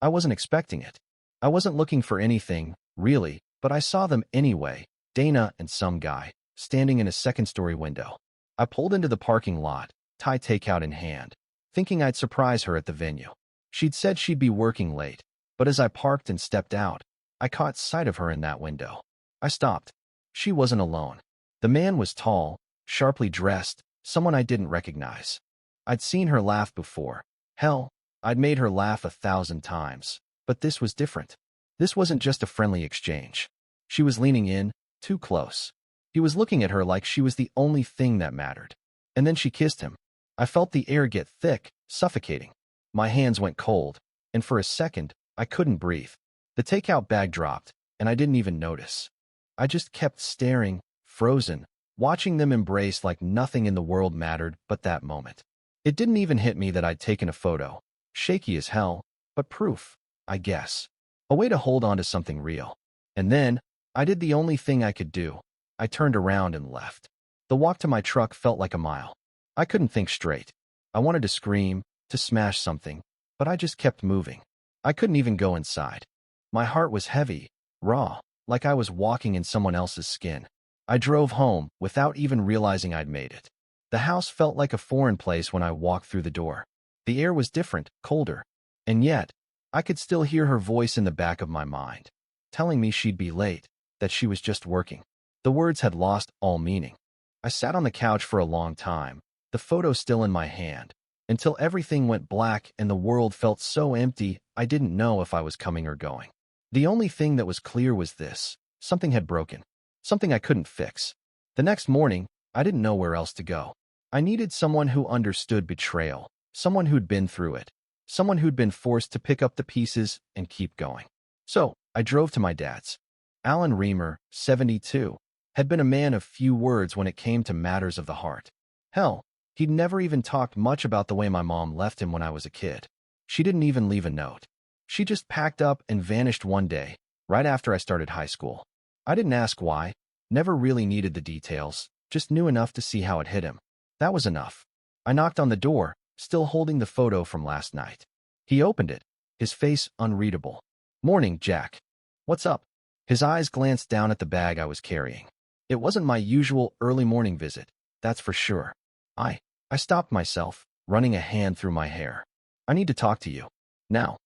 I wasn't expecting it. I wasn't looking for anything, really, but I saw them anyway, Dana and some guy, standing in a second-story window. I pulled into the parking lot, Thai takeout in hand, thinking I'd surprise her at the venue. She'd said she'd be working late, but as I parked and stepped out, I caught sight of her in that window. I stopped. She wasn't alone. The man was tall, sharply dressed, someone I didn't recognize. I'd seen her laugh before. Hell, I'd made her laugh 1,000 times. But this was different. This wasn't just a friendly exchange. She was leaning in, too close. He was looking at her like she was the only thing that mattered. And then she kissed him. I felt the air get thick, suffocating. My hands went cold, and for a second, I couldn't breathe. The takeout bag dropped, and I didn't even notice. I just kept staring, frozen, watching them embrace like nothing in the world mattered but that moment. It didn't even hit me that I'd taken a photo. Shaky as hell, but proof, I guess. A way to hold on to something real. And then, I did the only thing I could do. I turned around and left. The walk to my truck felt like a mile. I couldn't think straight. I wanted to scream, to smash something, but I just kept moving. I couldn't even go inside. My heart was heavy, raw, like I was walking in someone else's skin. I drove home without even realizing I'd made it. The house felt like a foreign place when I walked through the door. The air was different, colder. And yet, I could still hear her voice in the back of my mind, telling me she'd be late, that she was just working. The words had lost all meaning. I sat on the couch for a long time, the photo still in my hand, until everything went black and the world felt so empty I didn't know if I was coming or going. The only thing that was clear was this: something had broken, something I couldn't fix. The next morning, I didn't know where else to go. I needed someone who understood betrayal, someone who'd been through it, someone who'd been forced to pick up the pieces and keep going. So, I drove to my dad's. Alan Reamer, 72, had been a man of few words when it came to matters of the heart. Hell, he'd never even talked much about the way my mom left him when I was a kid. She didn't even leave a note. She just packed up and vanished one day, right after I started high school. I didn't ask why, never really needed the details, just knew enough to see how it hit him. That was enough. I knocked on the door, still holding the photo from last night. He opened it, his face unreadable. "Morning, Jack. What's up?" His eyes glanced down at the bag I was carrying. It wasn't my usual early morning visit, that's for sure. I stopped myself, running a hand through my hair. "I need to talk to you. Now."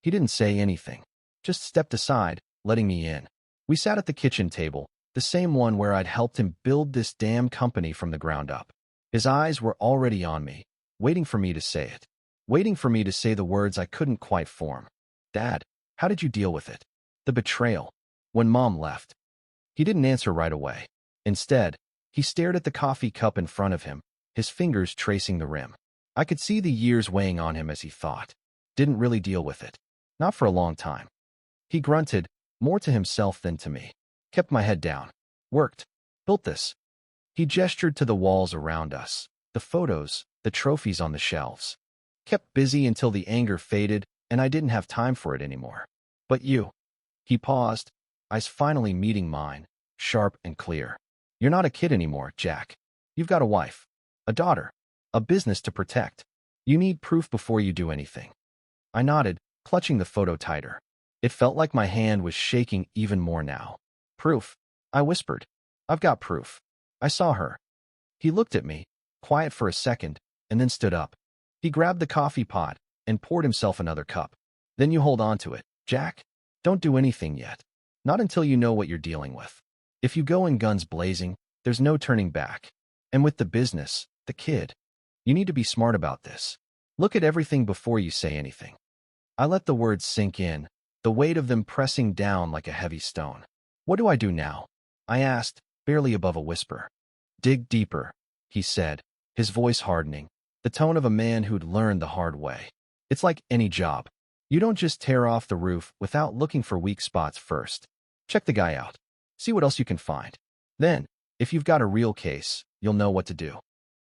He didn't say anything, just stepped aside, letting me in. We sat at the kitchen table, the same one where I'd helped him build this damn company from the ground up. His eyes were already on me, waiting for me to say it. Waiting for me to say the words I couldn't quite form. "Dad, how did you deal with it? The betrayal. When Mom left." He didn't answer right away. Instead, he stared at the coffee cup in front of him, his fingers tracing the rim. I could see the years weighing on him as he thought. Didn't really deal with it. Not for a long time. He grunted, more to himself than to me. Kept my head down. "Worked. Built this." He gestured to the walls around us, the photos, the trophies on the shelves. "Kept busy until the anger faded and I didn't have time for it anymore. But you." He paused, eyes finally meeting mine, sharp and clear. "You're not a kid anymore, Jack. You've got a wife, a daughter, a business to protect. You need proof before you do anything." I nodded, clutching the photo tighter. It felt like my hand was shaking even more now. "Proof," I whispered. "I've got proof. I saw her." He looked at me, quiet for a second, and then stood up. He grabbed the coffee pot and poured himself another cup. "Then you hold on to it, Jack. Don't do anything yet. Not until you know what you're dealing with. If you go in guns blazing, there's no turning back. And with the business, the kid, you need to be smart about this. Look at everything before you say anything." I let the words sink in, the weight of them pressing down like a heavy stone. "What do I do now?" I asked, barely above a whisper. "Dig deeper," he said, his voice hardening, the tone of a man who'd learned the hard way. "It's like any job. You don't just tear off the roof without looking for weak spots first. Check the guy out. See what else you can find. Then, if you've got a real case, you'll know what to do."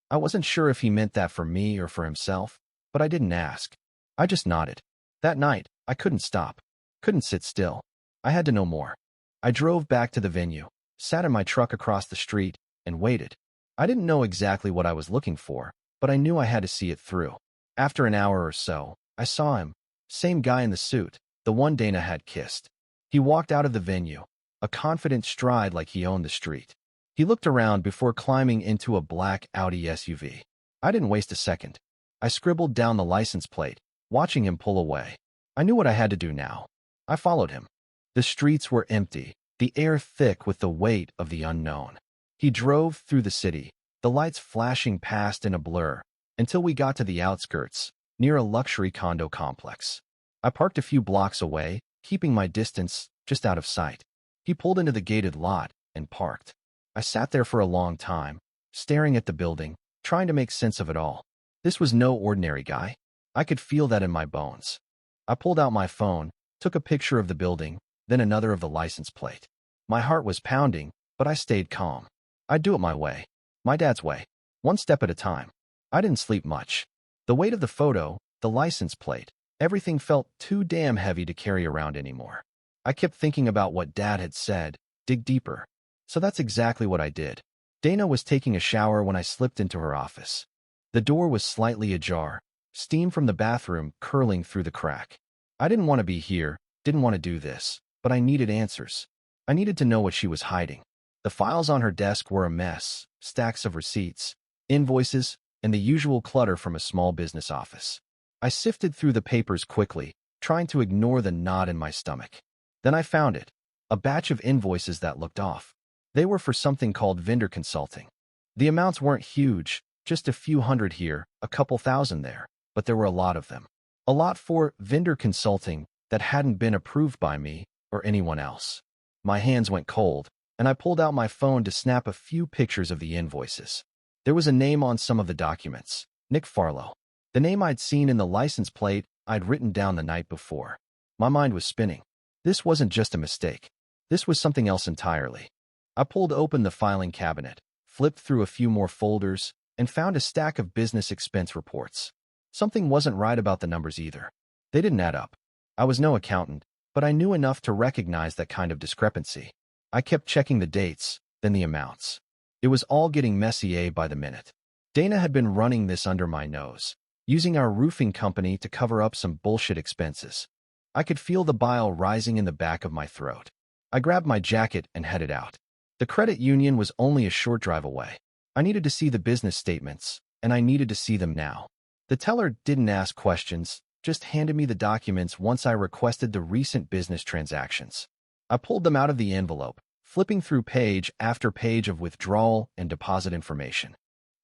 I wasn't sure if he meant that for me or for himself, but I didn't ask. I just nodded. That night, I couldn't stop. Couldn't sit still. I had to know more. I drove back to the venue, sat in my truck across the street, and waited. I didn't know exactly what I was looking for, but I knew I had to see it through. After an hour or so, I saw him, Same guy in the suit, the one Dana had kissed. He walked out of the venue, a confident stride like he owned the street. He looked around before climbing into a black Audi SUV. I didn't waste a second. I scribbled down the license plate, watching him pull away. I knew what I had to do now. I followed him. The streets were empty, the air thick with the weight of the unknown. He drove through the city, the lights flashing past in a blur, until we got to the outskirts, near a luxury condo complex. I parked a few blocks away, keeping my distance just out of sight. He pulled into the gated lot and parked. I sat there for a long time, staring at the building, trying to make sense of it all. This was no ordinary guy. I could feel that in my bones. I pulled out my phone, took a picture of the building, then another of the license plate. My heart was pounding, but I stayed calm. I'd do it my way. My dad's way. One step at a time. I didn't sleep much. The weight of the photo, the license plate, everything felt too damn heavy to carry around anymore. I kept thinking about what Dad had said, dig deeper. So that's exactly what I did. Dana was taking a shower when I slipped into her office. The door was slightly ajar, steam from the bathroom curling through the crack. I didn't want to be here, didn't want to do this, but I needed answers. I needed to know what she was hiding. The files on her desk were a mess, stacks of receipts, invoices, and the usual clutter from a small business office. I sifted through the papers quickly, trying to ignore the knot in my stomach. Then I found it, a batch of invoices that looked off. They were for something called vendor consulting. The amounts weren't huge, just a few hundred here, a couple thousand there, but there were a lot of them. A lot for vendor consulting that hadn't been approved by me or anyone else. My hands went cold, and I pulled out my phone to snap a few pictures of the invoices. There was a name on some of the documents, Nick Farlow. The name I'd seen in the license plate I'd written down the night before. My mind was spinning. This wasn't just a mistake. This was something else entirely. I pulled open the filing cabinet, flipped through a few more folders, and found a stack of business expense reports. Something wasn't right about the numbers either. They didn't add up. I was no accountant, but I knew enough to recognize that kind of discrepancy. I kept checking the dates, then the amounts. It was all getting messier by the minute. Dana had been running this under my nose, using our roofing company to cover up some bullshit expenses. I could feel the bile rising in the back of my throat. I grabbed my jacket and headed out. The credit union was only a short drive away. I needed to see the business statements, and I needed to see them now. The teller didn't ask questions, just handed me the documents once I requested the recent business transactions. I pulled them out of the envelope, flipping through page after page of withdrawal and deposit information.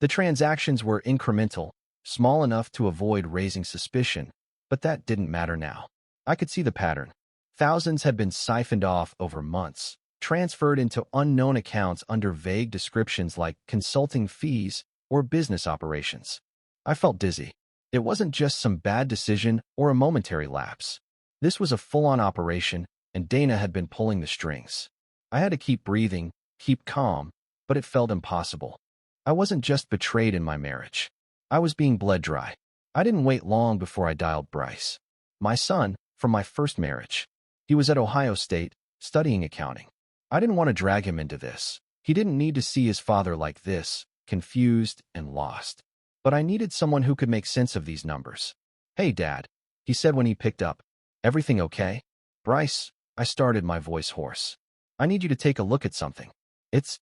The transactions were incremental, small enough to avoid raising suspicion, but that didn't matter now. I could see the pattern. Thousands had been siphoned off over months, transferred into unknown accounts under vague descriptions like consulting fees or business operations. I felt dizzy. It wasn't just some bad decision or a momentary lapse. This was a full-on operation, and Dana had been pulling the strings. I had to keep breathing, keep calm, but it felt impossible. I wasn't just betrayed in my marriage. I was being bled dry. I didn't wait long before I dialed Bryce, my son, from my first marriage. He was at Ohio State, studying accounting. I didn't want to drag him into this. He didn't need to see his father like this, confused and lost. But I needed someone who could make sense of these numbers. "Hey, Dad," he said when he picked up. "Everything okay?" "Bryce," I started, my voice hoarse. "I need you to take a look at something. It's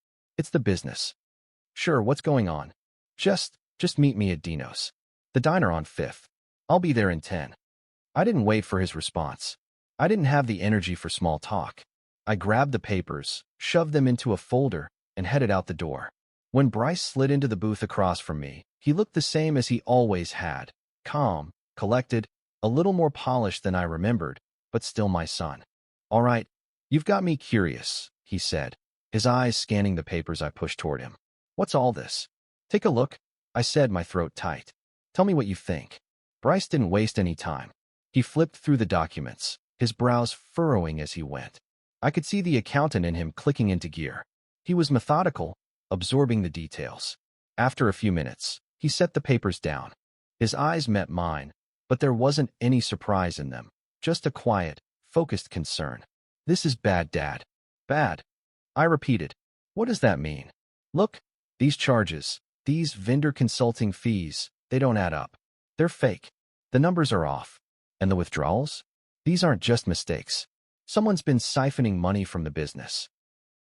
the business." "Sure, what's going on?" Just meet me at Dino's. The diner on 5th. I'll be there in 10. I didn't wait for his response. I didn't have the energy for small talk. I grabbed the papers, shoved them into a folder, and headed out the door. When Bryce slid into the booth across from me, he looked the same as he always had. Calm, collected, a little more polished than I remembered, but still my son. "All right, you've got me curious," he said, his eyes scanning the papers I pushed toward him. "What's all this?" "Take a look," I said, my throat tight. "Tell me what you think." Bryce didn't waste any time. He flipped through the documents, his brows furrowing as he went. I could see the accountant in him clicking into gear. He was methodical, absorbing the details. After a few minutes, he set the papers down. His eyes met mine, but there wasn't any surprise in them, just a quiet, focused concern. "This is bad, Dad." "Bad?" I repeated. "What does that mean?" "Look, these charges, these vendor consulting fees, they don't add up. They're fake. The numbers are off. And the withdrawals? These aren't just mistakes. Someone's been siphoning money from the business.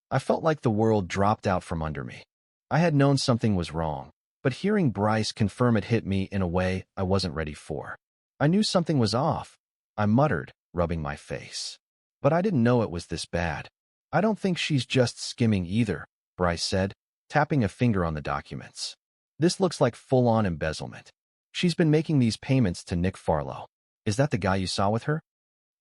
I felt like the world dropped out from under me. I had known something was wrong, but hearing Bryce confirm it hit me in a way I wasn't ready for. I knew something was off, I muttered, rubbing my face. But I didn't know it was this bad. I don't think she's just skimming either, Bryce said, tapping a finger on the documents. This looks like full-on embezzlement. She's been making these payments to Nick Farlow. Is that the guy you saw with her?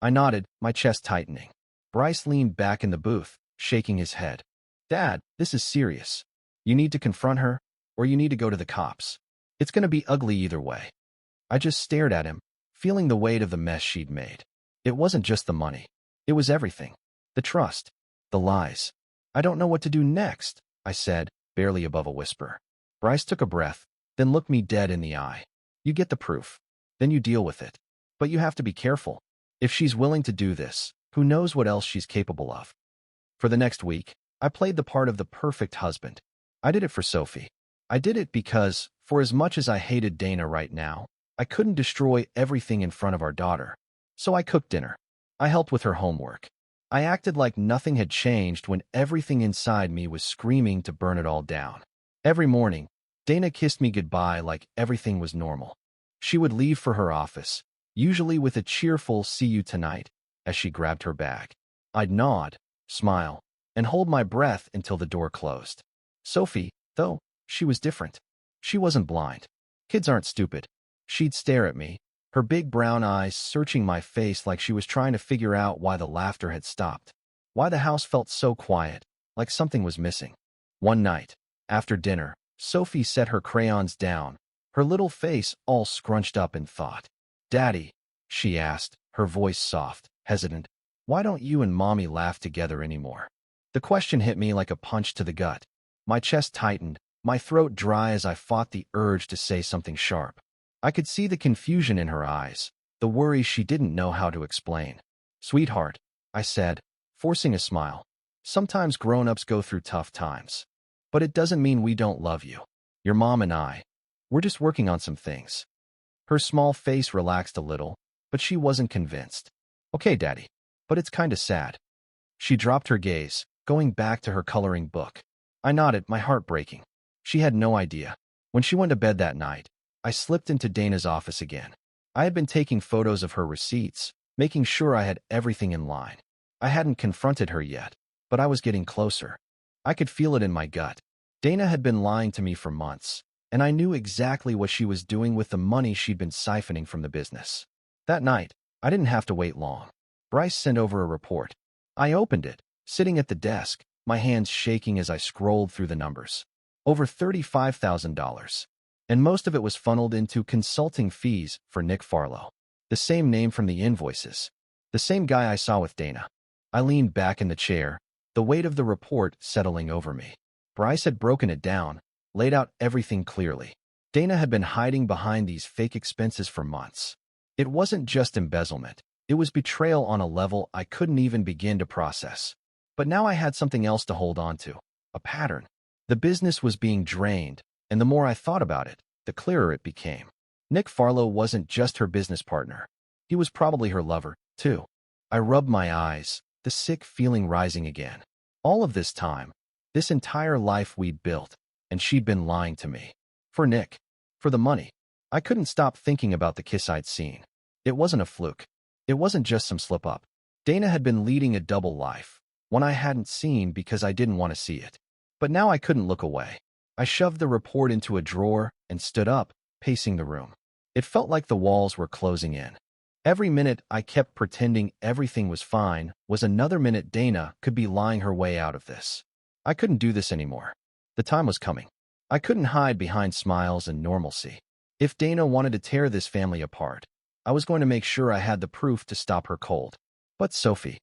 I nodded, my chest tightening. Bryce leaned back in the booth, shaking his head. Dad, this is serious. You need to confront her, or you need to go to the cops. It's going to be ugly either way. I just stared at him, feeling the weight of the mess she'd made. It wasn't just the money. It was everything. The trust. The lies. I don't know what to do next, I said, barely above a whisper. Bryce took a breath, then looked me dead in the eye. You get the proof. Then you deal with it. But you have to be careful. If she's willing to do this, who knows what else she's capable of. For the next week, I played the part of the perfect husband. I did it for Sophie. I did it because, for as much as I hated Dana right now, I couldn't destroy everything in front of our daughter. So I cooked dinner. I helped with her homework. I acted like nothing had changed when everything inside me was screaming to burn it all down. Every morning, Dana kissed me goodbye like everything was normal. She would leave for her office, usually with a cheerful "see you tonight," as she grabbed her bag. I'd nod, smile, and hold my breath until the door closed. Sophie, though, she was different. She wasn't blind. Kids aren't stupid. She'd stare at me, her big brown eyes searching my face like she was trying to figure out why the laughter had stopped, why the house felt so quiet, like something was missing. One night, after dinner, Sophie set her crayons down, her little face all scrunched up in thought. Daddy, she asked, her voice soft, hesitant, why don't you and Mommy laugh together anymore? The question hit me like a punch to the gut. My chest tightened, my throat dry as I fought the urge to say something sharp. I could see the confusion in her eyes, the worry she didn't know how to explain. Sweetheart, I said, forcing a smile. Sometimes grown-ups go through tough times. But it doesn't mean we don't love you. Your mom and I. We're just working on some things. Her small face relaxed a little, but she wasn't convinced. Okay, Daddy, but it's kinda sad. She dropped her gaze, going back to her coloring book. I nodded, my heart breaking. She had no idea. When she went to bed that night, I slipped into Dana's office again. I had been taking photos of her receipts, making sure I had everything in line. I hadn't confronted her yet, but I was getting closer. I could feel it in my gut. Dana had been lying to me for months, and I knew exactly what she was doing with the money she'd been siphoning from the business. That night, I didn't have to wait long. Bryce sent over a report. I opened it, sitting at the desk, my hands shaking as I scrolled through the numbers. Over $35,000. And most of it was funneled into consulting fees for Nick Farlow. The same name from the invoices. The same guy I saw with Dana. I leaned back in the chair, the weight of the report settling over me. Bryce had broken it down, laid out everything clearly. Dana had been hiding behind these fake expenses for months. It wasn't just embezzlement. It was betrayal on a level I couldn't even begin to process. But now I had something else to hold on to. A pattern. The business was being drained, and the more I thought about it, the clearer it became. Nick Farlow wasn't just her business partner. He was probably her lover, too. I rubbed my eyes, the sick feeling rising again. All of this time, this entire life we'd built, and she'd been lying to me. For Nick. For the money. I couldn't stop thinking about the kiss I'd seen. It wasn't a fluke. It wasn't just some slip-up. Dana had been leading a double life, one I hadn't seen because I didn't want to see it. But now I couldn't look away. I shoved the report into a drawer and stood up, pacing the room. It felt like the walls were closing in. Every minute I kept pretending everything was fine was another minute Dana could be lying her way out of this. I couldn't do this anymore. The time was coming. I couldn't hide behind smiles and normalcy. If Dana wanted to tear this family apart, I was going to make sure I had the proof to stop her cold. But Sophie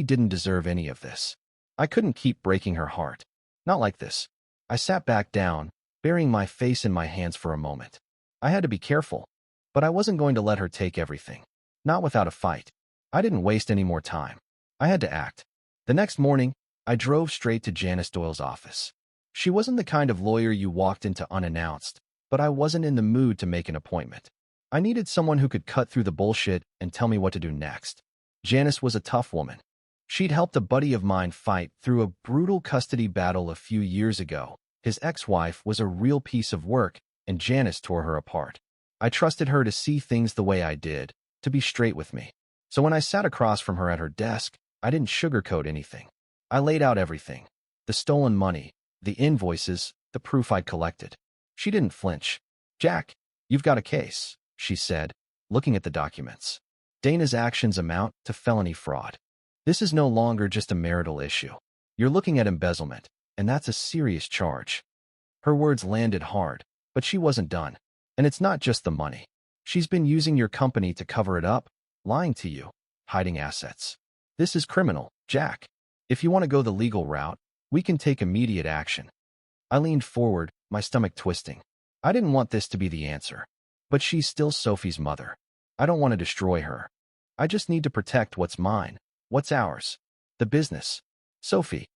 didn't deserve any of this. I couldn't keep breaking her heart. Not like this. I sat back down, burying my face in my hands for a moment. I had to be careful, but I wasn't going to let her take everything. Not without a fight. I didn't waste any more time. I had to act. The next morning, I drove straight to Janice Doyle's office. She wasn't the kind of lawyer you walked into unannounced, but I wasn't in the mood to make an appointment. I needed someone who could cut through the bullshit and tell me what to do next. Janice was a tough woman. She'd helped a buddy of mine fight through a brutal custody battle a few years ago. His ex-wife was a real piece of work, and Janice tore her apart. I trusted her to see things the way I did, to be straight with me. So when I sat across from her at her desk, I didn't sugarcoat anything. I laid out everything. The stolen money, the invoices, the proof I'd collected. She didn't flinch. "Jack, you've got a case," she said, looking at the documents. "Dana's actions amount to felony fraud. This is no longer just a marital issue. You're looking at embezzlement, and that's a serious charge." Her words landed hard, but she wasn't done. "And it's not just the money. She's been using your company to cover it up, lying to you, hiding assets. This is criminal, Jack. If you want to go the legal route, we can take immediate action." I leaned forward, my stomach twisting. I didn't want this to be the answer. But she's still Sophie's mother. I don't want to destroy her. I just need to protect what's mine, what's ours. The business. Sophie.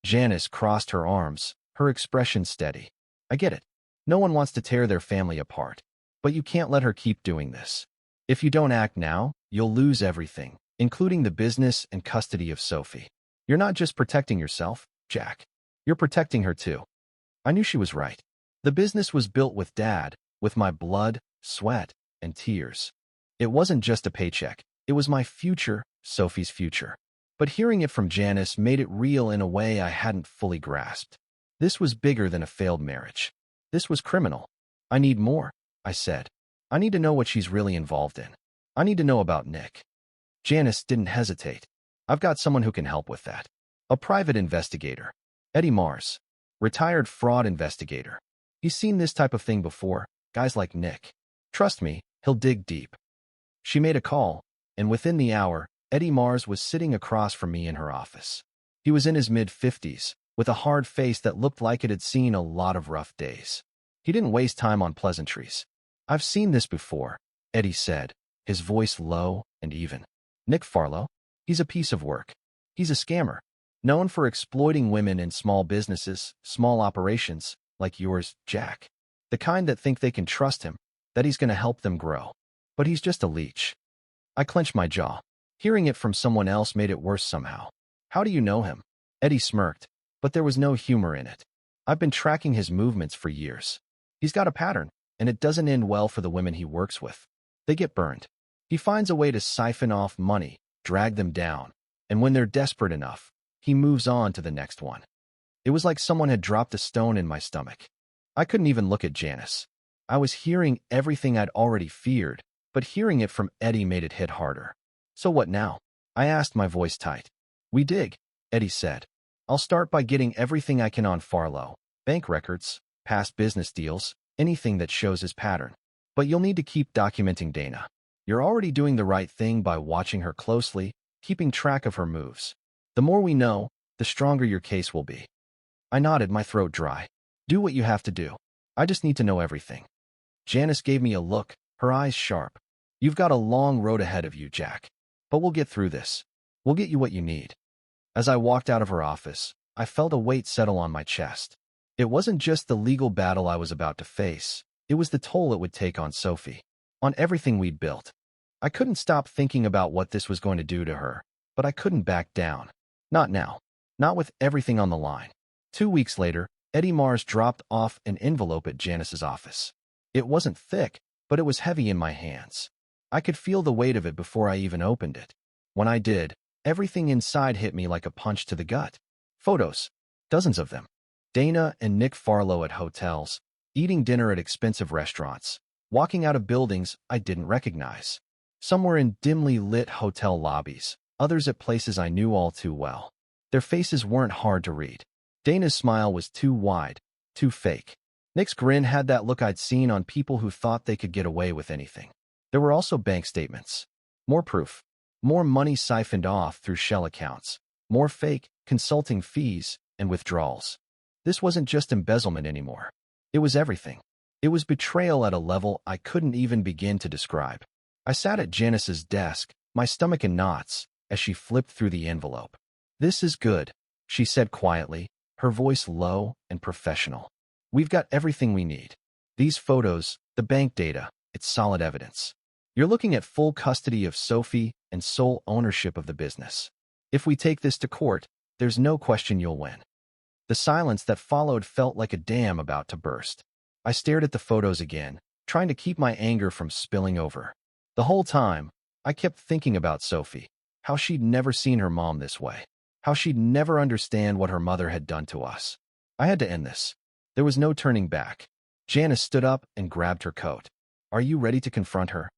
Janice crossed her arms, her expression steady. "I get it. No one wants to tear their family apart. But you can't let her keep doing this. If you don't act now, you'll lose everything, including the business and custody of Sophie. You're not just protecting yourself, Jack. You're protecting her too." I knew she was right. The business was built with Dad, with my blood, sweat, and tears. It wasn't just a paycheck. It was my future, Sophie's future. But hearing it from Janice made it real in a way I hadn't fully grasped. This was bigger than a failed marriage. This was criminal. "I need more," I said. "I need to know what she's really involved in. I need to know about Nick." Janice didn't hesitate. "I've got someone who can help with that. A private investigator. Eddie Mars. Retired fraud investigator. He's seen this type of thing before, guys like Nick. Trust me, he'll dig deep." She made a call, and within the hour, Eddie Mars was sitting across from me in her office. He was in his mid-50s, with a hard face that looked like it had seen a lot of rough days. He didn't waste time on pleasantries. "I've seen this before," Eddie said, his voice low and even. "Nick Farlow? He's a piece of work. He's a scammer, known for exploiting women in small businesses, small operations, like yours, Jack. The kind that think they can trust him, that he's going to help them grow. But he's just a leech." I clenched my jaw. Hearing it from someone else made it worse somehow. "How do you know him?" Eddie smirked, but there was no humor in it. "I've been tracking his movements for years. He's got a pattern, and it doesn't end well for the women he works with. They get burned. He finds a way to siphon off money, drag them down, and when they're desperate enough, he moves on to the next one." It was like someone had dropped a stone in my stomach. I couldn't even look at Janice. I was hearing everything I'd already feared, but hearing it from Eddie made it hit harder. "So what now?" I asked, my voice tight. "We dig," Eddie said. "I'll start by getting everything I can on Farlow. Bank records, past business deals, anything that shows his pattern. But you'll need to keep documenting Dana. You're already doing the right thing by watching her closely, keeping track of her moves. The more we know, the stronger your case will be." I nodded, my throat dry. "Do what you have to do. I just need to know everything." Janice gave me a look, her eyes sharp. "You've got a long road ahead of you, Jack. But we'll get through this. We'll get you what you need." As I walked out of her office, I felt a weight settle on my chest. It wasn't just the legal battle I was about to face. It was the toll it would take on Sophie, on everything we'd built. I couldn't stop thinking about what this was going to do to her, but I couldn't back down. Not now. Not with everything on the line. 2 weeks later, Eddie Mars dropped off an envelope at Janice's office. It wasn't thick, but it was heavy in my hands. I could feel the weight of it before I even opened it. When I did, everything inside hit me like a punch to the gut. Photos. Dozens of them. Dana and Nick Farlow at hotels, eating dinner at expensive restaurants, walking out of buildings I didn't recognize. Some were in dimly lit hotel lobbies, others at places I knew all too well. Their faces weren't hard to read. Dana's smile was too wide, too fake. Nick's grin had that look I'd seen on people who thought they could get away with anything. There were also bank statements. More proof. More money siphoned off through shell accounts. More fake, consulting fees, and withdrawals. This wasn't just embezzlement anymore. It was everything. It was betrayal at a level I couldn't even begin to describe. I sat at Janice's desk, my stomach in knots, as she flipped through the envelope. "This is good," she said quietly, her voice low and professional. "We've got everything we need. These photos, the bank data, It's solid evidence. You're looking at full custody of Sophie and sole ownership of the business. If we take this to court, there's no question you'll win." The silence that followed felt like a dam about to burst. I stared at the photos again, trying to keep my anger from spilling over. The whole time, I kept thinking about Sophie, how she'd never seen her mom this way, how she'd never understand what her mother had done to us. I had to end this. There was no turning back. Janice stood up and grabbed her coat. "Are you ready to confront her?"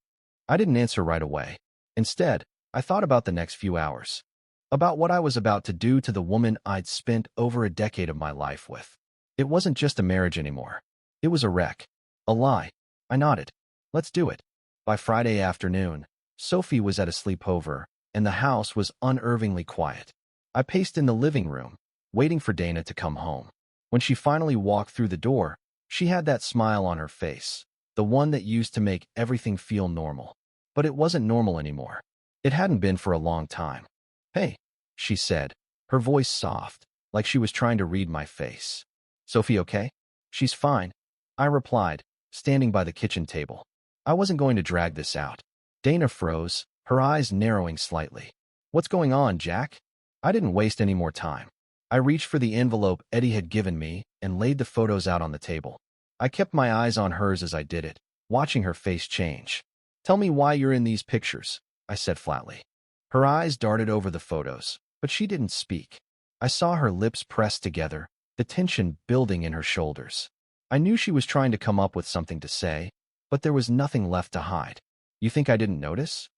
I didn't answer right away. Instead, I thought about the next few hours, about what I was about to do to the woman I'd spent over a decade of my life with. It wasn't just a marriage anymore. It was a wreck. A lie. I nodded. "Let's do it." By Friday afternoon, Sophie was at a sleepover, and the house was unnervingly quiet. I paced in the living room, waiting for Dana to come home. When she finally walked through the door, she had that smile on her face, the one that used to make everything feel normal. But it wasn't normal anymore. It hadn't been for a long time. "Hey," she said, her voice soft, like she was trying to read my face. "Sophie okay?" "She's fine," I replied, standing by the kitchen table. I wasn't going to drag this out. Dana froze, her eyes narrowing slightly. "What's going on, Jack?" I didn't waste any more time. I reached for the envelope Eddie had given me and laid the photos out on the table. I kept my eyes on hers as I did it, watching her face change. "Tell me why you're in these pictures," I said flatly. Her eyes darted over the photos, but she didn't speak. I saw her lips pressed together, the tension building in her shoulders. I knew she was trying to come up with something to say, but there was nothing left to hide. "You think I didn't notice?"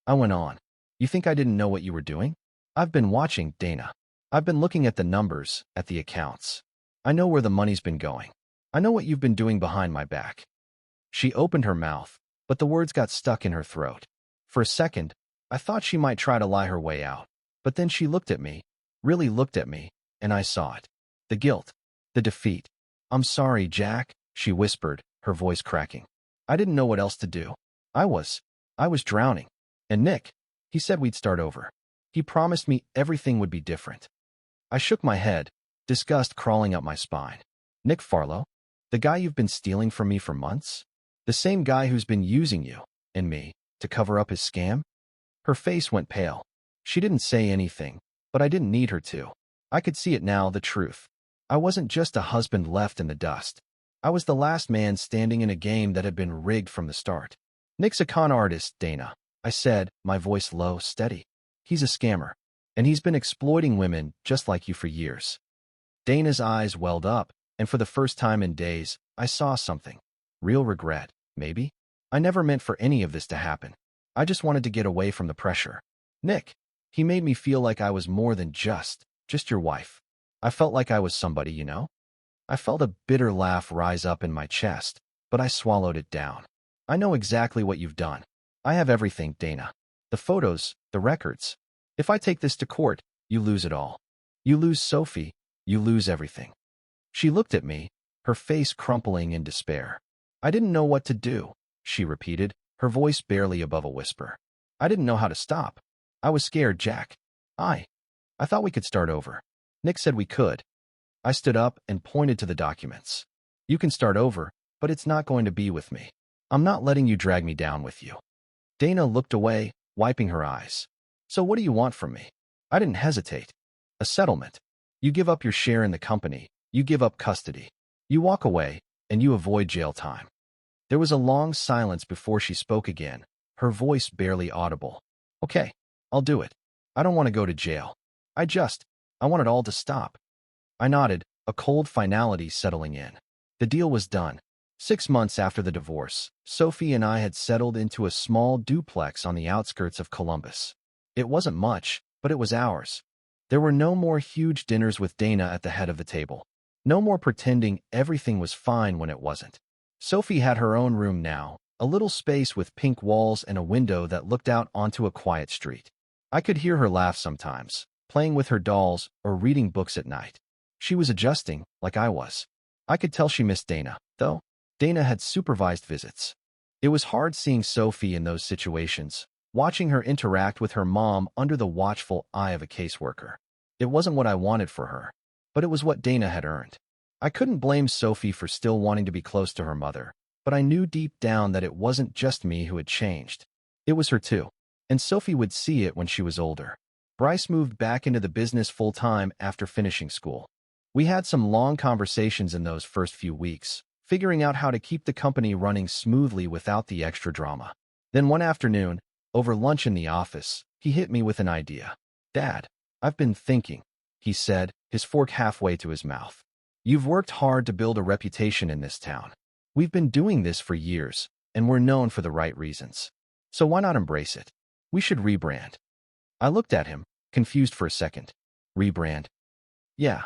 I went on. "You think I didn't know what you were doing?" "I've been watching, Dana. I've been looking at the numbers, at the accounts. I know where the money's been going. I know what you've been doing behind my back." She opened her mouth, but the words got stuck in her throat. For a second, I thought she might try to lie her way out. But then she looked at me, really looked at me, and I saw it. The guilt. The defeat. "I'm sorry, Jack," she whispered, her voice cracking. I didn't know what else to do. I was drowning. And Nick, he said we'd start over. He promised me everything would be different. I shook my head, disgust crawling up my spine. "Nick Farlow? The guy you've been stealing from me for months? The same guy who's been using you, and me, to cover up his scam?" Her face went pale. She didn't say anything, but I didn't need her to. I could see it now, the truth. I wasn't just a husband left in the dust. I was the last man standing in a game that had been rigged from the start. "Nick's a con artist, Dana," I said, my voice low, steady. "He's a scammer, and he's been exploiting women just like you for years." Dana's eyes welled up, and for the first time in days, I saw something. Real regret, maybe? I never meant for any of this to happen. I just wanted to get away from the pressure. Nick, he made me feel like I was more than just your wife. I felt like I was somebody, you know? I felt a bitter laugh rise up in my chest, but I swallowed it down. "I know exactly what you've done. I have everything, Dana. The photos, the records. If I take this to court, you lose it all. You lose Sophie, you lose everything." She looked at me, her face crumpling in despair. "I didn't know what to do," she repeated, her voice barely above a whisper. "I didn't know how to stop. I was scared, Jack. I thought we could start over. Nick said we could." I stood up and pointed to the documents. "You can start over, but it's not going to be with me. I'm not letting you drag me down with you." Dana looked away, wiping her eyes. "So what do you want from me?" I didn't hesitate. "A settlement. You give up your share in the company, you give up custody. You walk away, and you avoid jail time." There was a long silence before she spoke again, her voice barely audible. "Okay, I'll do it. I don't want to go to jail. I want it all to stop." I nodded, a cold finality settling in. The deal was done. 6 months after the divorce, Sophie and I had settled into a small duplex on the outskirts of Columbus. It wasn't much, but it was ours. There were no more huge dinners with Dana at the head of the table. No more pretending everything was fine when it wasn't. Sophie had her own room now, a little space with pink walls and a window that looked out onto a quiet street. I could hear her laugh sometimes, playing with her dolls or reading books at night. She was adjusting, like I was. I could tell she missed Dana, though. Dana had supervised visits. It was hard seeing Sophie in those situations, watching her interact with her mom under the watchful eye of a caseworker. It wasn't what I wanted for her, but it was what Dana had earned. I couldn't blame Sophie for still wanting to be close to her mother, but I knew deep down that it wasn't just me who had changed. It was her too. And Sophie would see it when she was older. Bryce moved back into the business full-time after finishing school. We had some long conversations in those first few weeks, figuring out how to keep the company running smoothly without the extra drama. Then one afternoon, over lunch in the office, he hit me with an idea. "Dad, I've been thinking," he said, his fork halfway to his mouth. "You've worked hard to build a reputation in this town. We've been doing this for years, and we're known for the right reasons. So why not embrace it? We should rebrand." I looked at him, confused for a second. "Rebrand?" "Yeah,"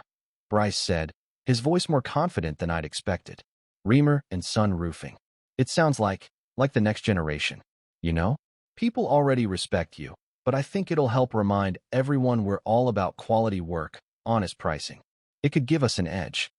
Bryce said, his voice more confident than I'd expected. "Reamer and Son Roofing. It sounds like the next generation. You know? People already respect you, but I think it'll help remind everyone we're all about quality work, honest pricing. It could give us an edge."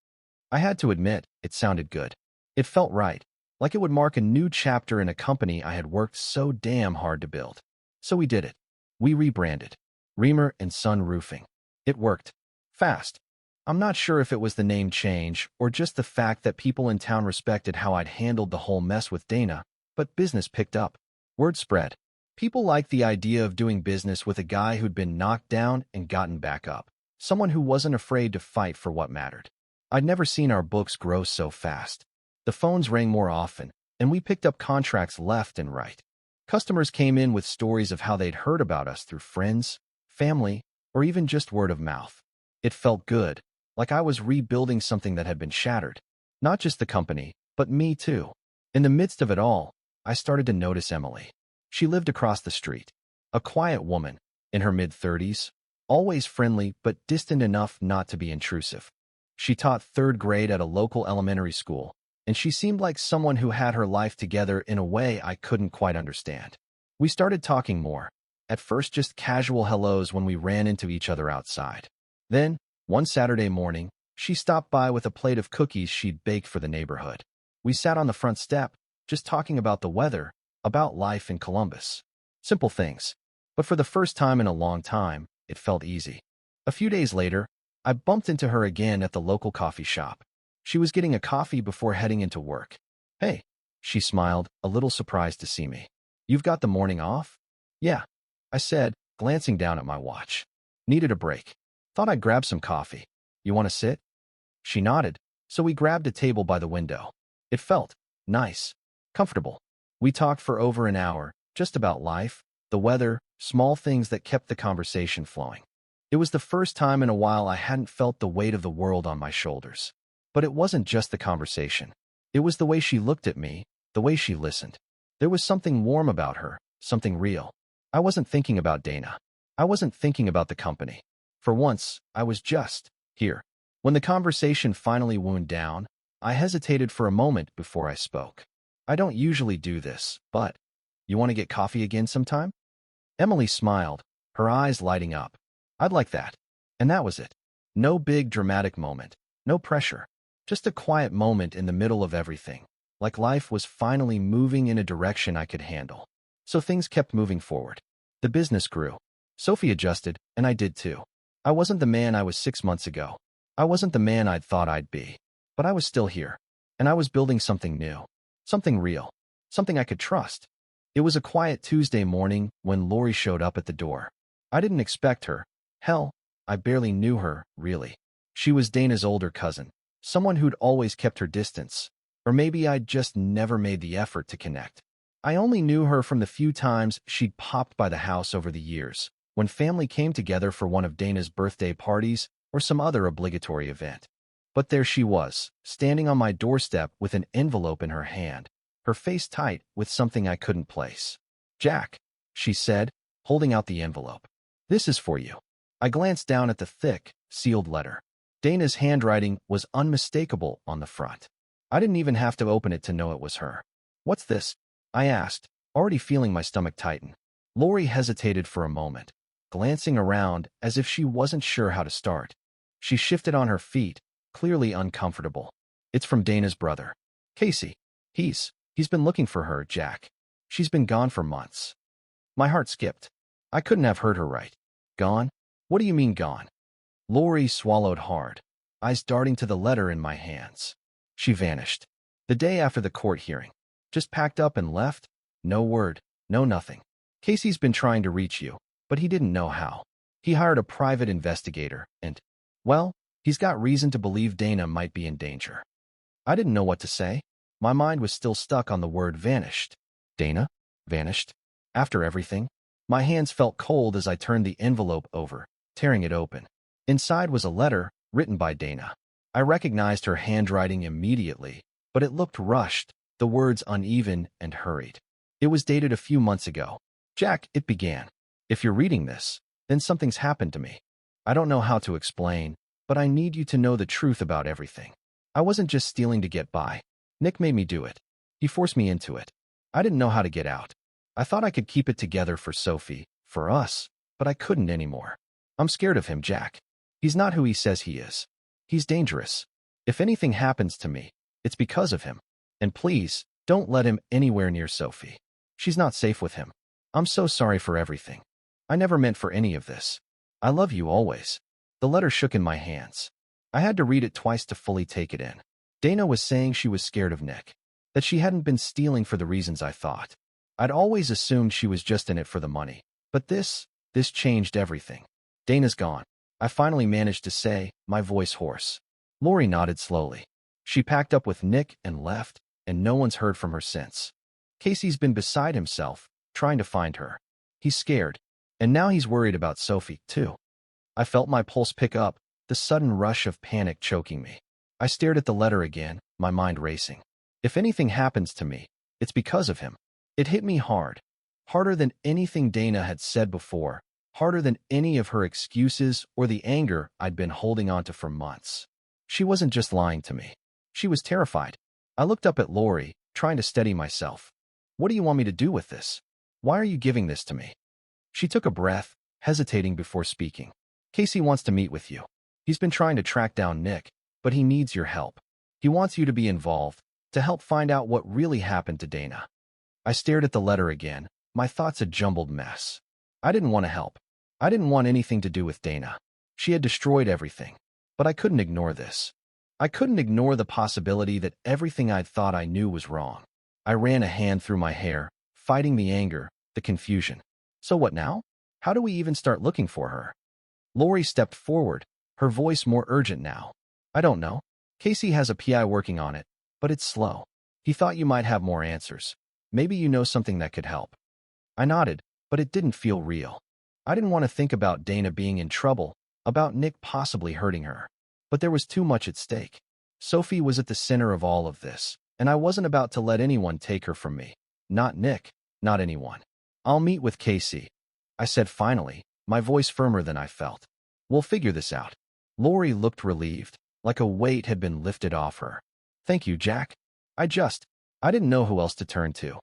I had to admit, it sounded good. It felt right, like it would mark a new chapter in a company I had worked so damn hard to build. So we did it. We rebranded. Reamer and Son Roofing. It worked. Fast. I'm not sure if it was the name change or just the fact that people in town respected how I'd handled the whole mess with Dana, but business picked up. Word spread. People liked the idea of doing business with a guy who'd been knocked down and gotten back up. Someone who wasn't afraid to fight for what mattered. I'd never seen our books grow so fast. The phones rang more often, and we picked up contracts left and right. Customers came in with stories of how they'd heard about us through friends, family, or even just word of mouth. It felt good, like I was rebuilding something that had been shattered. Not just the company, but me too. In the midst of it all, I started to notice Emily. She lived across the street. A quiet woman, in her mid-30s, always friendly but distant enough not to be intrusive. She taught third grade at a local elementary school, and she seemed like someone who had her life together in a way I couldn't quite understand. We started talking more. At first just casual hellos when we ran into each other outside. Then, one Saturday morning, she stopped by with a plate of cookies she'd baked for the neighborhood. We sat on the front step, just talking about the weather, about life in Columbus. Simple things. But for the first time in a long time, it felt easy. A few days later, I bumped into her again at the local coffee shop. She was getting a coffee before heading into work. "Hey," she smiled, a little surprised to see me. "You've got the morning off?" "Yeah," I said, glancing down at my watch. "Needed a break. Thought I'd grab some coffee. You want to sit?" She nodded, so we grabbed a table by the window. It felt nice, comfortable. We talked for over an hour, just about life, the weather, small things that kept the conversation flowing. It was the first time in a while I hadn't felt the weight of the world on my shoulders. But it wasn't just the conversation. It was the way she looked at me, the way she listened. There was something warm about her, something real. I wasn't thinking about Dana. I wasn't thinking about the company. For once, I was just here. When the conversation finally wound down, I hesitated for a moment before I spoke. "I don't usually do this, but you want to get coffee again sometime?" Emily smiled, her eyes lighting up. "I'd like that." And that was it. No big dramatic moment. No pressure. Just a quiet moment in the middle of everything, like life was finally moving in a direction I could handle. So things kept moving forward. The business grew. Sophie adjusted, and I did too. I wasn't the man I was 6 months ago. I wasn't the man I'd thought I'd be. But I was still here. And I was building something new. Something real. Something I could trust. It was a quiet Tuesday morning when Lori showed up at the door. I didn't expect her. Hell, I barely knew her, really. She was Dana's older cousin. Someone who'd always kept her distance. Or maybe I'd just never made the effort to connect. I only knew her from the few times she'd popped by the house over the years, when family came together for one of Dana's birthday parties or some other obligatory event. But there she was, standing on my doorstep with an envelope in her hand, her face tight with something I couldn't place. "Jack," she said, holding out the envelope. "This is for you." I glanced down at the thick, sealed letter. Dana's handwriting was unmistakable on the front. I didn't even have to open it to know it was her. "What's this?" I asked, already feeling my stomach tighten. Lori hesitated for a moment, glancing around as if she wasn't sure how to start. She shifted on her feet, clearly uncomfortable. "It's from Dana's brother. Casey. He's been looking for her, Jack. She's been gone for months." My heart skipped. I couldn't have heard her right. "Gone? What do you mean gone?" Lori swallowed hard, eyes darting to the letter in my hands. "She vanished." The day after the court hearing. Just packed up and left? No word, no nothing. Casey's been trying to reach you, but he didn't know how. He hired a private investigator and, well, he's got reason to believe Dana might be in danger. I didn't know what to say. My mind was still stuck on the word vanished. Dana? Vanished? After everything? My hands felt cold as I turned the envelope over, tearing it open. Inside was a letter written by Dana. I recognized her handwriting immediately, but it looked rushed, the words uneven and hurried. It was dated a few months ago. Jack, it began. If you're reading this, then something's happened to me. I don't know how to explain, but I need you to know the truth about everything. I wasn't just stealing to get by. Nick made me do it. He forced me into it. I didn't know how to get out. I thought I could keep it together for Sophie, for us, but I couldn't anymore. I'm scared of him, Jack. He's not who he says he is. He's dangerous. If anything happens to me, it's because of him. And please, don't let him anywhere near Sophie. She's not safe with him. I'm so sorry for everything. I never meant for any of this. I love you always. The letter shook in my hands. I had to read it twice to fully take it in. Dana was saying she was scared of Nick, that she hadn't been stealing for the reasons I thought. I'd always assumed she was just in it for the money. But this changed everything. Dana's gone. I finally managed to say, my voice hoarse. Lori nodded slowly. She packed up with Nick and left, and no one's heard from her since. Casey's been beside himself, trying to find her. He's scared, and now he's worried about Sophie, too. I felt my pulse pick up, the sudden rush of panic choking me. I stared at the letter again, my mind racing. If anything happens to me, it's because of him. It hit me hard. Harder than anything Dana had said before, harder than any of her excuses or the anger I'd been holding onto for months. She wasn't just lying to me. She was terrified. I looked up at Lori, trying to steady myself. What do you want me to do with this? Why are you giving this to me? She took a breath, hesitating before speaking. Casey wants to meet with you. He's been trying to track down Nick, but he needs your help. He wants you to be involved, to help find out what really happened to Dana. I stared at the letter again, my thoughts a jumbled mess. I didn't want to help. I didn't want anything to do with Dana. She had destroyed everything. But I couldn't ignore this. I couldn't ignore the possibility that everything I'd thought I knew was wrong. I ran a hand through my hair, fighting the anger, the confusion. So what now? How do we even start looking for her? Lori stepped forward, her voice more urgent now. I don't know. Casey has a PI working on it, but it's slow. He thought you might have more answers. Maybe you know something that could help. I nodded, but it didn't feel real. I didn't want to think about Dana being in trouble, about Nick possibly hurting her. But there was too much at stake. Sophie was at the center of all of this, and I wasn't about to let anyone take her from me. Not Nick, not anyone. I'll meet with Casey, I said finally, my voice firmer than I felt. We'll figure this out. Lori looked relieved, like a weight had been lifted off her. Thank you, Jack. I didn't know who else to turn to.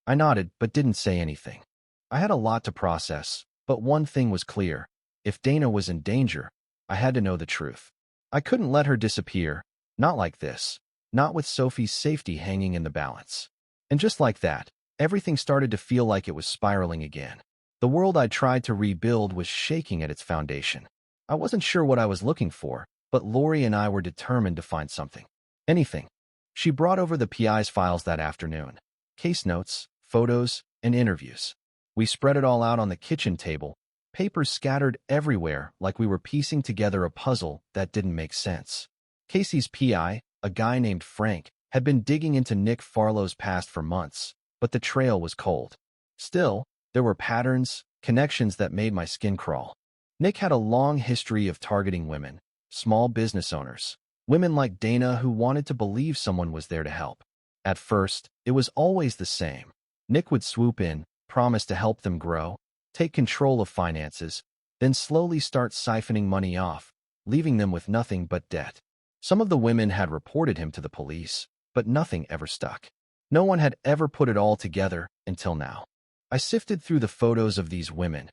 I nodded, but didn't say anything. I had a lot to process, but one thing was clear. If Dana was in danger, I had to know the truth. I couldn't let her disappear, not like this, not with Sophie's safety hanging in the balance. And just like that, everything started to feel like it was spiraling again. The world I tried to rebuild was shaking at its foundation. I wasn't sure what I was looking for, but Lori and I were determined to find something. Anything. She brought over the PI's files that afternoon. Case notes, photos, and interviews. We spread it all out on the kitchen table, papers scattered everywhere like we were piecing together a puzzle that didn't make sense. Casey's PI, a guy named Frank, had been digging into Nick Farlow's past for months, but the trail was cold. Still, there were patterns, connections that made my skin crawl. Nick had a long history of targeting women, small business owners, women like Dana who wanted to believe someone was there to help. At first, it was always the same. Nick would swoop in, promise to help them grow, take control of finances, then slowly start siphoning money off, leaving them with nothing but debt. Some of the women had reported him to the police, but nothing ever stuck. No one had ever put it all together until now. I sifted through the photos of these women,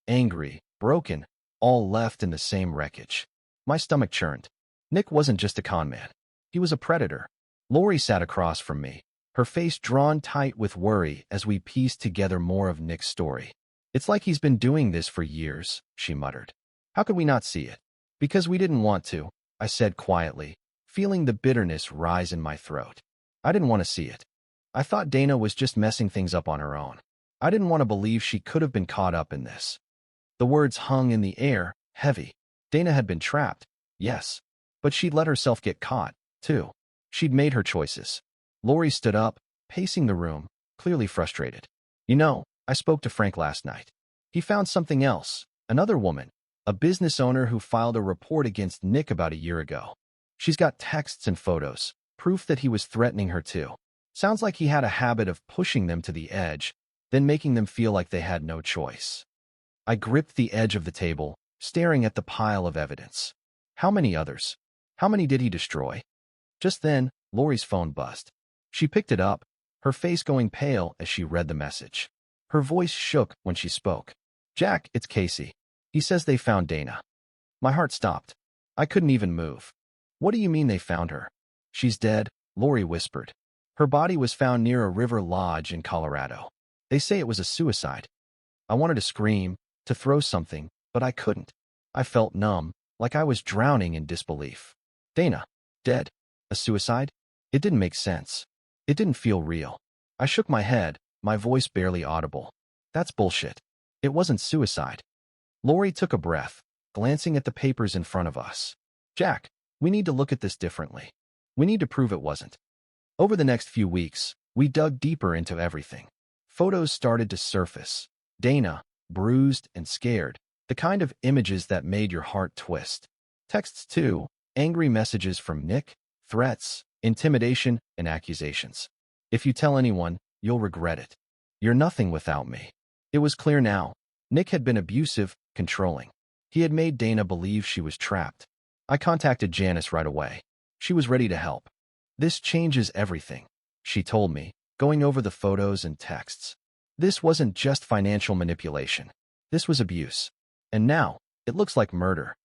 angry, broken, all left in the same wreckage. My stomach churned. Nick wasn't just a con man. He was a predator. Lori sat across from me, her face drawn tight with worry as we pieced together more of Nick's story. It's like he's been doing this for years, she muttered. How could we not see it? Because we didn't want to, I said quietly, feeling the bitterness rise in my throat. I didn't want to see it. I thought Dana was just messing things up on her own. I didn't want to believe she could have been caught up in this. The words hung in the air, heavy. Dana had been trapped, yes, but she'd let herself get caught, too. She'd made her choices. Lori stood up, pacing the room, clearly frustrated. You know, I spoke to Frank last night. He found something else, another woman, a business owner who filed a report against Nick about a year ago. She's got texts and photos, proof that he was threatening her too. Sounds like he had a habit of pushing them to the edge, then making them feel like they had no choice. I gripped the edge of the table, staring at the pile of evidence. How many others? How many did he destroy? Just then, Lori's phone buzzed. She picked it up, her face going pale as she read the message. Her voice shook when she spoke. Jack, it's Casey. He says they found Dana. My heart stopped. I couldn't even move. What do you mean they found her? She's dead, Lori whispered. Her body was found near a river lodge in Colorado. They say it was a suicide. I wanted to scream, to throw something, but I couldn't. I felt numb, like I was drowning in disbelief. Dana, dead. A suicide? It didn't make sense. It didn't feel real. I shook my head, my voice barely audible. That's bullshit. It wasn't suicide. Lori took a breath, glancing at the papers in front of us. Jack, we need to look at this differently. We need to prove it wasn't. Over the next few weeks, we dug deeper into everything. Photos started to surface. Dana, bruised and scared, the kind of images that made your heart twist. Texts too, angry messages from Nick, threats, intimidation, and accusations. If you tell anyone, you'll regret it. You're nothing without me. It was clear now. Nick had been abusive, controlling. He had made Dana believe she was trapped. I contacted Janice right away. She was ready to help. This changes everything, she told me, going over the photos and texts. This wasn't just financial manipulation. This was abuse. And now, it looks like murder.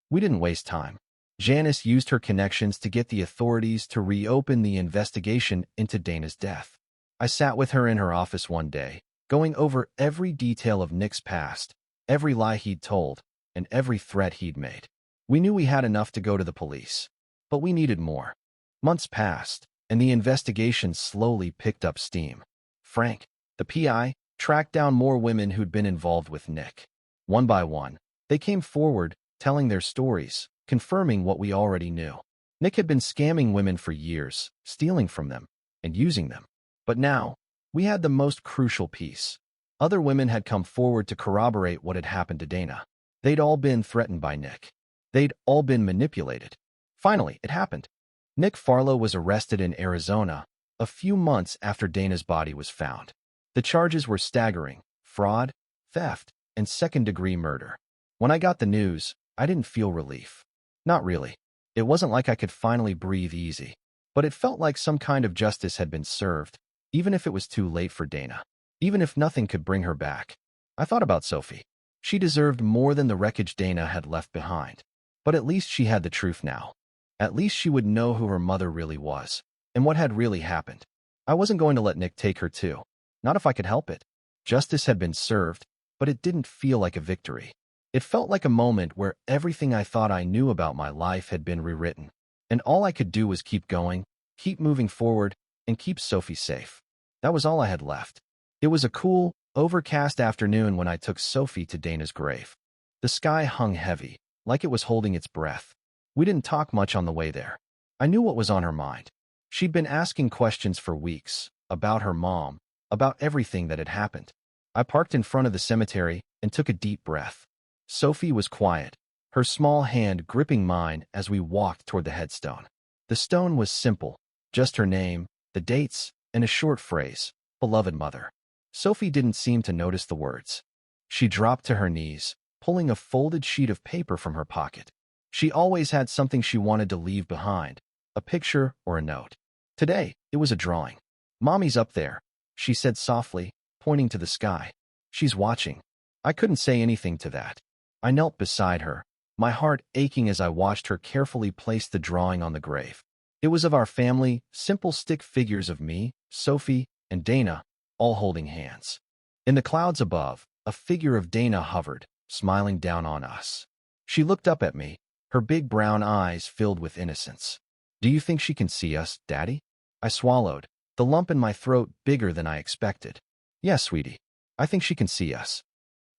We didn't waste time. Janice used her connections to get the authorities to reopen the investigation into Dana's death. I sat with her in her office one day, going over every detail of Nick's past, every lie he'd told, and every threat he'd made. We knew we had enough to go to the police, but we needed more. Months passed, and the investigation slowly picked up steam. Frank, the PI, tracked down more women who'd been involved with Nick. One by one, they came forward, telling their stories, confirming what we already knew. Nick had been scamming women for years, stealing from them, and using them. But now, we had the most crucial piece. Other women had come forward to corroborate what had happened to Dana. They'd all been threatened by Nick. They'd all been manipulated. Finally, it happened. Nick Farlow was arrested in Arizona a few months after Dana's body was found. The charges were staggering: fraud, theft, and second-degree murder. When I got the news, I didn't feel relief. Not really. It wasn't like I could finally breathe easy. But it felt like some kind of justice had been served, even if it was too late for Dana. Even if nothing could bring her back. I thought about Sophie. She deserved more than the wreckage Dana had left behind. But at least she had the truth now. At least she would know who her mother really was, and what had really happened. I wasn't going to let Nick take her too. Not if I could help it. Justice had been served, but it didn't feel like a victory. It felt like a moment where everything I thought I knew about my life had been rewritten, and all I could do was keep going, keep moving forward, and keep Sophie safe. That was all I had left. It was a cool, overcast afternoon when I took Sophie to Dana's grave. The sky hung heavy, like it was holding its breath. We didn't talk much on the way there. I knew what was on her mind. She'd been asking questions for weeks, about her mom, about everything that had happened. I parked in front of the cemetery and took a deep breath. Sophie was quiet, her small hand gripping mine as we walked toward the headstone. The stone was simple, just her name, the dates, and a short phrase, "Beloved Mother." Sophie didn't seem to notice the words. She dropped to her knees, pulling a folded sheet of paper from her pocket. She always had something she wanted to leave behind, a picture or a note. Today, it was a drawing. "Mommy's up there," she said softly, pointing to the sky. "She's watching." I couldn't say anything to that. I knelt beside her, my heart aching as I watched her carefully place the drawing on the grave. It was of our family, simple stick figures of me, Sophie, and Dana, all holding hands. In the clouds above, a figure of Dana hovered, smiling down on us. She looked up at me, her big brown eyes filled with innocence. "Do you think she can see us, Daddy?" I swallowed, the lump in my throat bigger than I expected. Yes, sweetie. I think she can see us.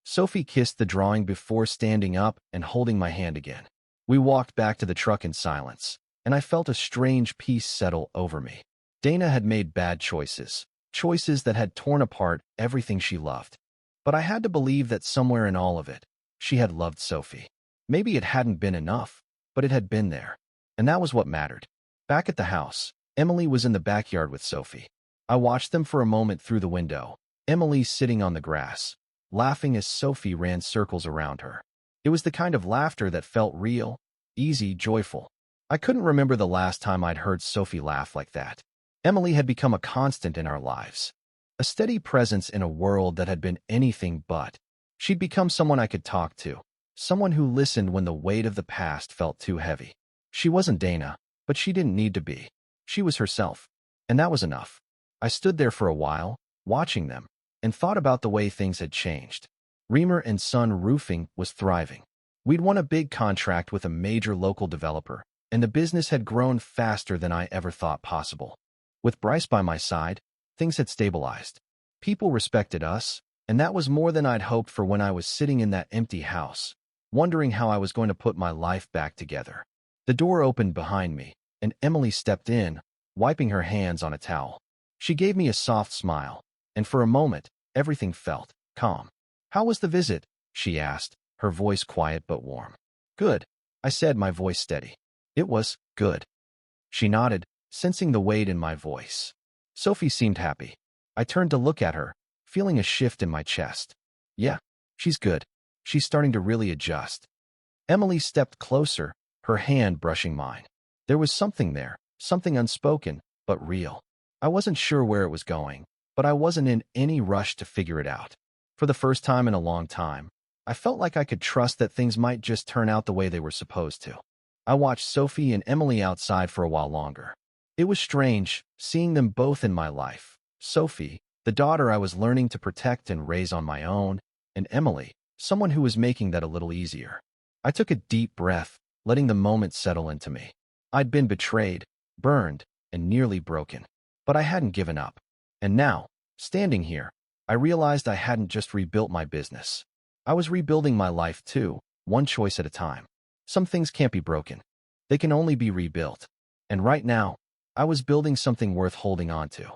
Sophie kissed the drawing before standing up and holding my hand again. We walked back to the truck in silence, and I felt a strange peace settle over me. Dana had made bad choices, choices that had torn apart everything she loved. But I had to believe that somewhere in all of it, she had loved Sophie. Maybe it hadn't been enough, but it had been there. And that was what mattered. Back at the house, Emily was in the backyard with Sophie. I watched them for a moment through the window, Emily sitting on the grass, laughing as Sophie ran circles around her. It was the kind of laughter that felt real, easy, joyful. I couldn't remember the last time I'd heard Sophie laugh like that. Emily had become a constant in our lives, a steady presence in a world that had been anything but. She'd become someone I could talk to, someone who listened when the weight of the past felt too heavy. She wasn't Dana, but she didn't need to be. She was herself, and that was enough. I stood there for a while, watching them, and thought about the way things had changed. Reamer and Son Roofing was thriving. We'd won a big contract with a major local developer, and the business had grown faster than I ever thought possible. With Bryce by my side, things had stabilized. People respected us, and that was more than I'd hoped for when I was sitting in that empty house, wondering how I was going to put my life back together. The door opened behind me, and Emily stepped in, wiping her hands on a towel. She gave me a soft smile, and for a moment, everything felt calm. "How was the visit?" she asked, her voice quiet but warm. "Good," I said, my voice steady. "It was good." She nodded, sensing the weight in my voice. Sophie seemed happy. I turned to look at her, feeling a shift in my chest. "Yeah, she's good. She's starting to really adjust." Emily stepped closer, her hand brushing mine. There was something there, something unspoken, but real. I wasn't sure where it was going, but I wasn't in any rush to figure it out. For the first time in a long time, I felt like I could trust that things might just turn out the way they were supposed to. I watched Sophie and Emily outside for a while longer. It was strange, seeing them both in my life. Sophie, the daughter I was learning to protect and raise on my own, and Emily, someone who was making that a little easier. I took a deep breath, letting the moment settle into me. I'd been betrayed, burned, and nearly broken. But I hadn't given up. And now, standing here, I realized I hadn't just rebuilt my business. I was rebuilding my life too, one choice at a time. Some things can't be broken. They can only be rebuilt. And right now, I was building something worth holding on to.